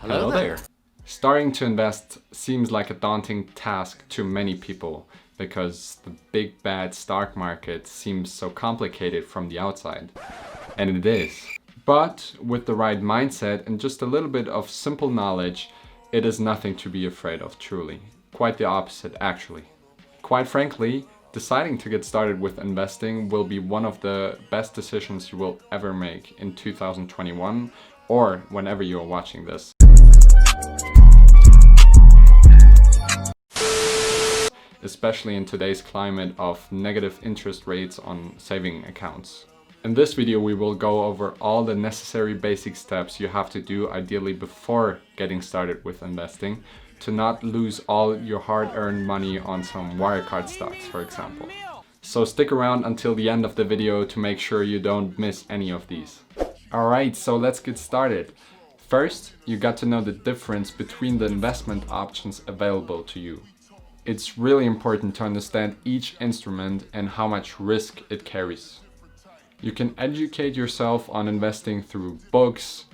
Hello there. Starting to invest seems like a daunting task to many people because the big bad stock market seems so complicated from the outside. And it is. But with the right mindset and just a little bit of simple knowledge, it is nothing to be afraid of, truly. Quite the opposite, actually. Quite frankly, deciding to get started with investing will be one of the best decisions you will ever make in 2021 or whenever you are watching this. Especially in today's climate of negative interest rates on saving accounts. In this video, we will go over all the necessary basic steps you have to do ideally before getting started with investing to not lose all your hard-earned money on some Wirecard stocks, for example. So stick around until the end of the video to make sure you don't miss any of these. Alright, so let's get started. First, you got to know the difference between the investment options available to you. It's really important to understand each instrument and how much risk it carries. You can educate yourself on investing through books,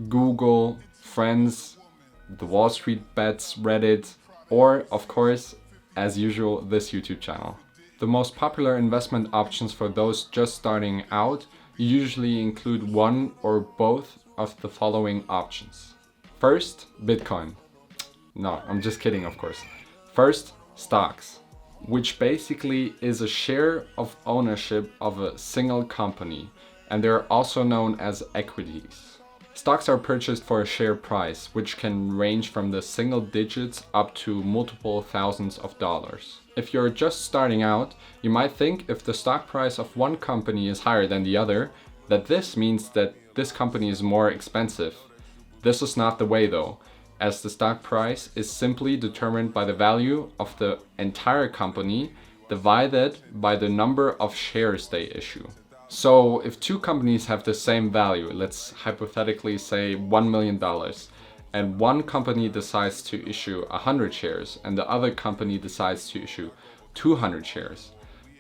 Google, friends, the Wall Street Bets, Reddit, or, of course, as usual, this YouTube channel. The most popular investment options for those just starting out usually include one or both of the following options. First, Bitcoin. No, I'm just kidding, of course. First, stocks, which basically is a share of ownership of a single company, and they're also known as equities. Stocks are purchased for a share price, which can range from the single digits up to multiple thousands of dollars. If you're just starting out, you might think if the stock price of one company is higher than the other, that this means that this company is more expensive. This is not the way though, as the stock price is simply determined by the value of the entire company divided by the number of shares they issue. So if two companies have the same value, let's hypothetically say $1 million, and one company decides to issue 100 shares and the other company decides to issue 200 shares,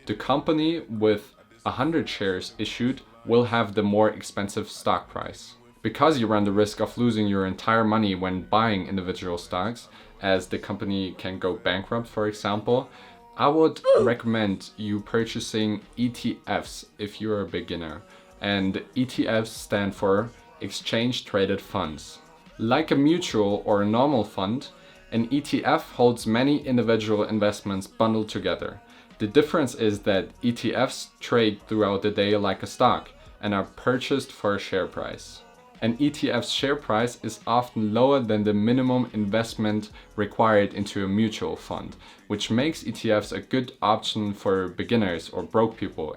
the company with 100 shares issued will have the more expensive stock price. Because you run the risk of losing your entire money when buying individual stocks, as the company can go bankrupt, for example, I would recommend you purchasing ETFs if you're a beginner. And ETFs stand for Exchange Traded Funds. Like a mutual or a normal fund, an ETF holds many individual investments bundled together. The difference is that ETFs trade throughout the day like a stock and are purchased for a share price. An ETF's share price is often lower than the minimum investment required into a mutual fund, which makes ETFs a good option for beginners or broke people.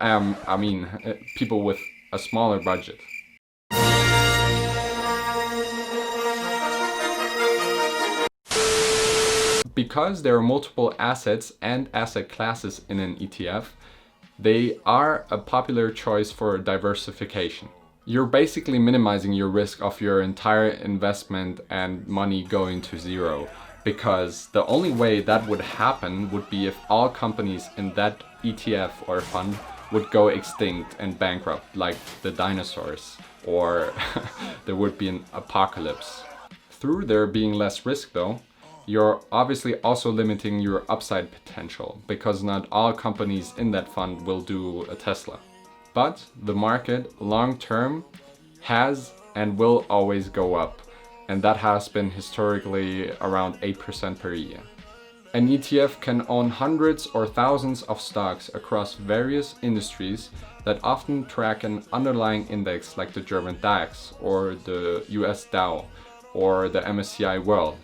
People with a smaller budget. Because there are multiple assets and asset classes in an ETF, they are a popular choice for diversification. You're basically minimizing your risk of your entire investment and money going to zero, because the only way that would happen would be if all companies in that ETF or fund would go extinct and bankrupt like the dinosaurs, or there would be an apocalypse. Through there being less risk though, you're obviously also limiting your upside potential, because not all companies in that fund will do a Tesla. But the market long term has and will always go up, and that has been historically around 8% per year. An ETF can own hundreds or thousands of stocks across various industries that often track an underlying index like the German DAX or the US Dow or the MSCI World.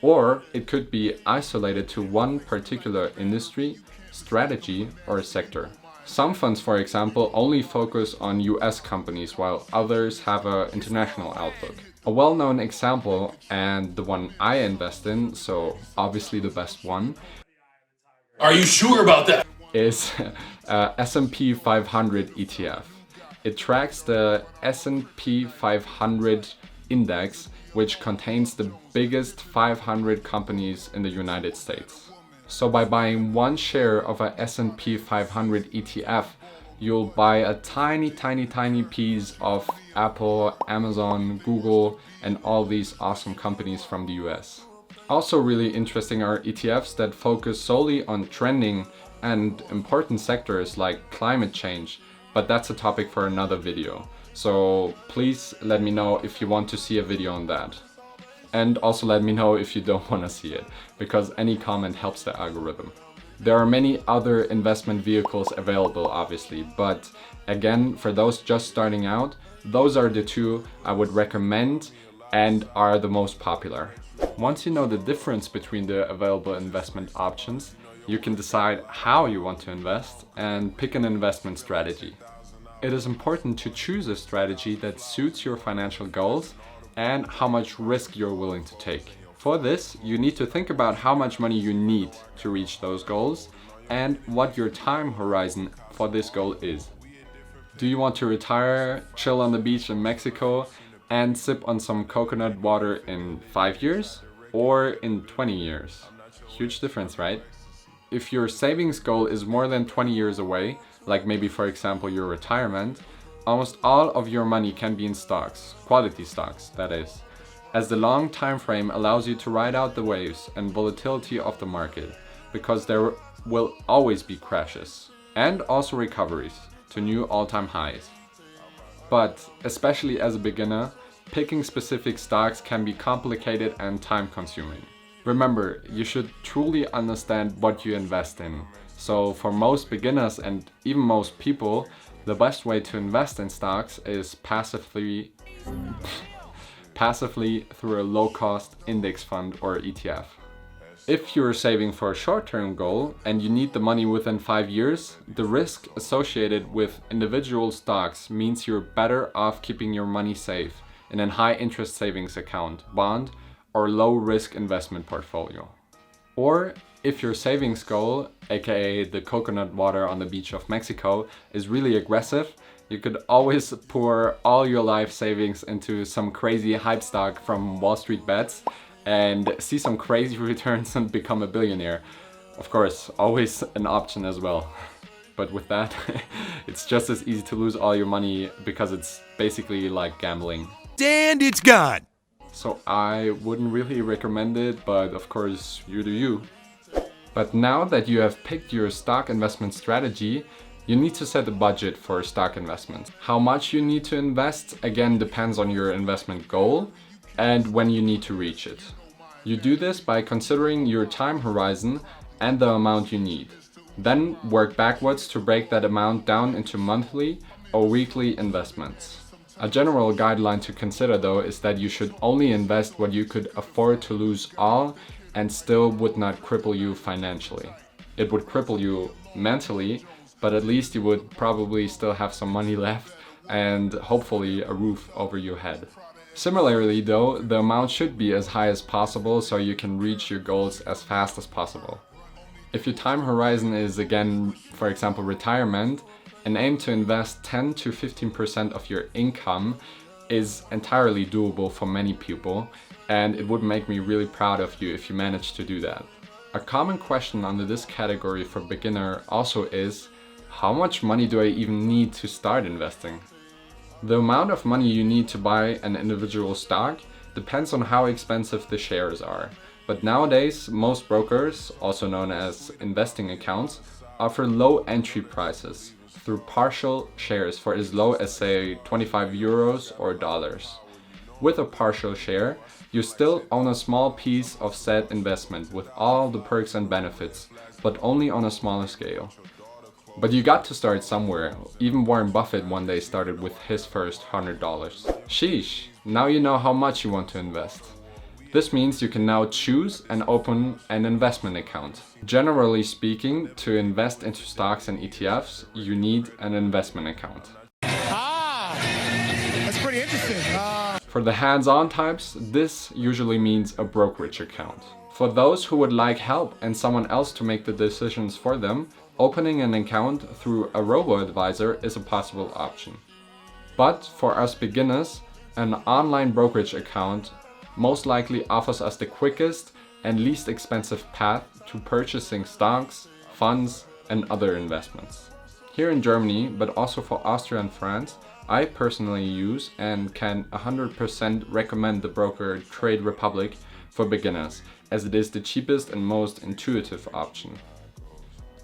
Or it could be isolated to one particular industry, strategy, or sector. Some funds, for example, only focus on US companies, while others have an international outlook. A well-known example, and the one I invest in, so obviously the best one. Are you sure about that? Is S&P 500 ETF. It tracks the S&P 500 index, which contains the biggest 500 companies in the United States. So by buying one share of a S&P 500 ETF, you'll buy a tiny piece of Apple, Amazon, Google, and all these awesome companies from the US. Also really interesting are ETFs that focus solely on trending and important sectors like climate change, but that's a topic for another video. So please let me know if you want to see a video on that. And also let me know if you don't want to see it, because any comment helps the algorithm. There are many other investment vehicles available, obviously, but again, for those just starting out, those are the two I would recommend and are the most popular. Once you know the difference between the available investment options, you can decide how you want to invest and pick an investment strategy. It is important to choose a strategy that suits your financial goals and how much risk you're willing to take. For this, you need to think about how much money you need to reach those goals and what your time horizon for this goal is. Do you want to retire, chill on the beach in Mexico, and sip on some coconut water in 5 years or in 20 years? Huge difference, right? If your savings goal is more than 20 years away, like maybe for example your retirement, almost all of your money can be in stocks, quality stocks that is, as the long time frame allows you to ride out the waves and volatility of the market, because there will always be crashes and also recoveries to new all-time highs. But especially as a beginner, picking specific stocks can be complicated and time-consuming. Remember, you should truly understand what you invest in. So for most beginners and even most people, the best way to invest in stocks is passively through a low-cost index fund or ETF. If you're saving for a short-term goal and you need the money within 5 years, the risk associated with individual stocks means you're better off keeping your money safe in a high-interest savings account, bond, or low-risk investment portfolio. Or if your savings goal, aka the coconut water on the beach of Mexico, is really aggressive, you could always pour all your life savings into some crazy hype stock from Wall Street bets and see some crazy returns and become a billionaire. Of course, always an option as well. But with that, it's just as easy to lose all your money because it's basically like gambling. And it's gone! So I wouldn't really recommend it, but of course, you do you. But now that you have picked your stock investment strategy, you need to set a budget for stock investments. How much you need to invest again depends on your investment goal and when you need to reach it. You do this by considering your time horizon and the amount you need. Then work backwards to break that amount down into monthly or weekly investments. A general guideline to consider though is that you should only invest what you could afford to lose all and still would not cripple you financially. It would cripple you mentally, but at least you would probably still have some money left and hopefully a roof over your head. Similarly though, the amount should be as high as possible so you can reach your goals as fast as possible. If your time horizon is again, for example, retirement, an aim to invest 10 to 15% of your income is entirely doable for many people, and it would make me really proud of you if you manage to do that. A common question under this category for beginner also is, how much money do I even need to start investing? The amount of money you need to buy an individual stock depends on how expensive the shares are. But nowadays, most brokers, also known as investing accounts, offer low entry prices through partial shares for as low as say 25 euros or dollars. With a partial share, you still own a small piece of said investment with all the perks and benefits, but only on a smaller scale. But you got to start somewhere. Even Warren Buffett one day started with his first $100. Sheesh, now you know how much you want to invest. This means you can now choose and open an investment account. Generally speaking, to invest into stocks and ETFs, you need an investment account. That's pretty interesting. For the hands-on types, this usually means a brokerage account. For those who would like help and someone else to make the decisions for them, opening an account through a robo-advisor is a possible option. But for us beginners, an online brokerage account most likely offers us the quickest and least expensive path to purchasing stocks, funds, and other investments. Here in Germany, but also for Austria and France, I personally use and can 100% recommend the broker Trade Republic for beginners, as it is the cheapest and most intuitive option.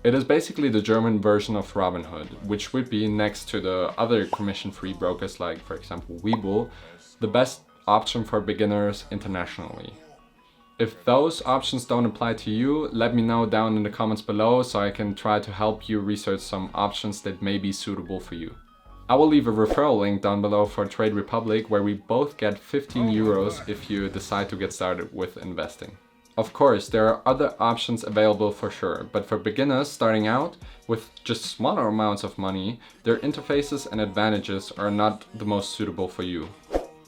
It is basically the German version of Robinhood, which would be, next to the other commission-free brokers like, for example, Webull, the best option for beginners internationally. If those options don't apply to you, let me know down in the comments below so I can try to help you research some options that may be suitable for you. I will leave a referral link down below for Trade Republic, where we both get 15 euros if you decide to get started with investing. Of course, there are other options available for sure, but for beginners starting out with just smaller amounts of money, their interfaces and advantages are not the most suitable for you.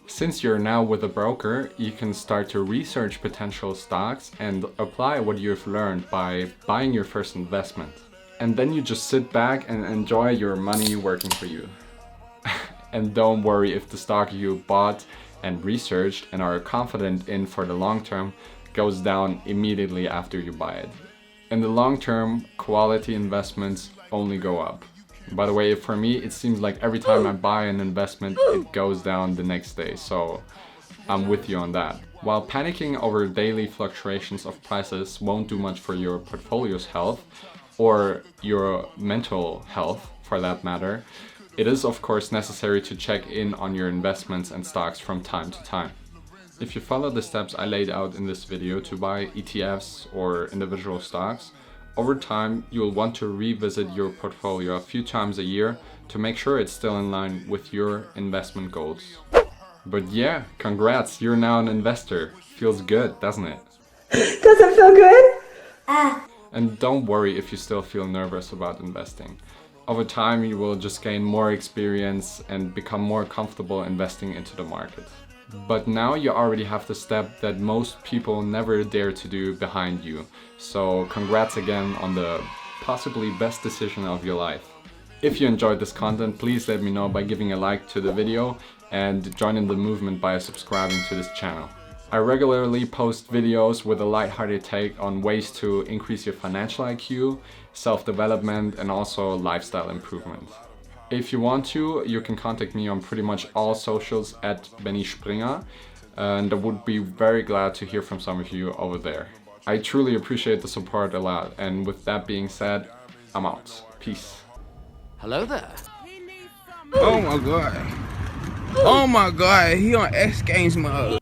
Since you're now with a broker, you can start to research potential stocks and apply what you've learned by buying your first investment. And then you just sit back and enjoy your money working for you. And don't worry if the stock you bought and researched and are confident in for the long term goes down immediately after you buy it. In the long term, quality investments only go up. By the way, for me, it seems like every time I buy an investment, it goes down the next day, so I'm with you on that. While panicking over daily fluctuations of prices won't do much for your portfolio's health, or your mental health for that matter, it is of course necessary to check in on your investments and stocks from time to time. If you follow the steps I laid out in this video to buy ETFs or individual stocks, over time, you will want to revisit your portfolio a few times a year to make sure it's still in line with your investment goals. But yeah, congrats, you're now an investor. Feels good, doesn't it? Does it feel good? And don't worry if you still feel nervous about investing. Over time, you will just gain more experience and become more comfortable investing into the market. But now you already have the step that most people never dare to do behind you. So congrats again on the possibly best decision of your life. If you enjoyed this content, please let me know by giving a like to the video and joining the movement by subscribing to this channel. I regularly post videos with a lighthearted take on ways to increase your financial IQ, self-development and also lifestyle improvement. If you want to, you can contact me on pretty much all socials at Benny Springer, and I would be very glad to hear from some of you over there. I truly appreciate the support a lot, and with that being said, I'm out. Peace. Hello there. Oh my god. Oh my god, he on X Games mode.